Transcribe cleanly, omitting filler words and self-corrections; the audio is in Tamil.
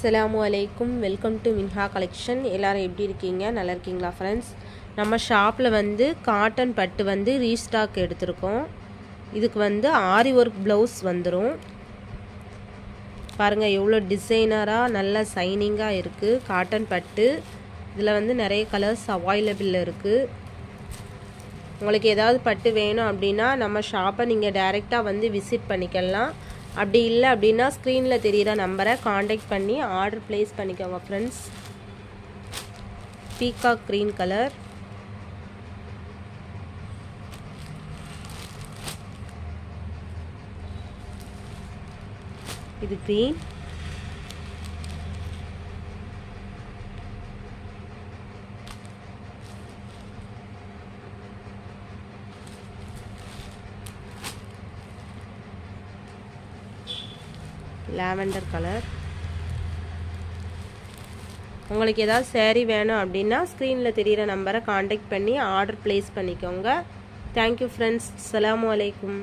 அஸ்ஸலாமு அலைக்கும். வெல்கம் டு மின்ஹா கலெக்ஷன். எல்லோரும் எப்படி இருக்கீங்க? நல்லா இருக்கீங்களா ஃப்ரெண்ட்ஸ்? நம்ம ஷாப்பில் வந்து காட்டன் பட்டு வந்து ரீஸ்டாக் எடுத்திருக்கோம். இதுக்கு வந்து ஆரி ஒர்க் ப்ளவுஸ் வந்துடும். பாருங்கள் எவ்வளோ டிசைனராக நல்ல சைனிங்காக இருக்குது காட்டன் பட்டு. இதில் வந்து நிறைய கலர்ஸ் அவைலபிள் இருக்குது. உங்களுக்கு ஏதாவது பட்டு வேணும் அப்படின்னா நம்ம ஷாப்பை நீங்கள் டைரெக்டாக வந்து விசிட் பண்ணிக்கலாம். அப்படி இல்லை அப்படின்னா ஸ்க்ரீனில் தெரிகிற நம்பரை காண்டாக்ட் பண்ணி ஆர்டர் ப்ளேஸ் பண்ணிக்கோங்க ஃப்ரெண்ட்ஸ். பீகாக் க்ரீன் கலர், இது க்ரீன், லாவெண்டர் கலர். உங்களுக்கு ஏதாவது சேரீ வேணும் அப்படின்னா ஸ்க்ரீனில் தெரிகிற நம்பரை காண்டாக்ட் பண்ணி ஆர்டர் ப்ளேஸ் பண்ணிக்கோங்க. Thank you friends. அஸ்ஸலாமு அலைக்கும்.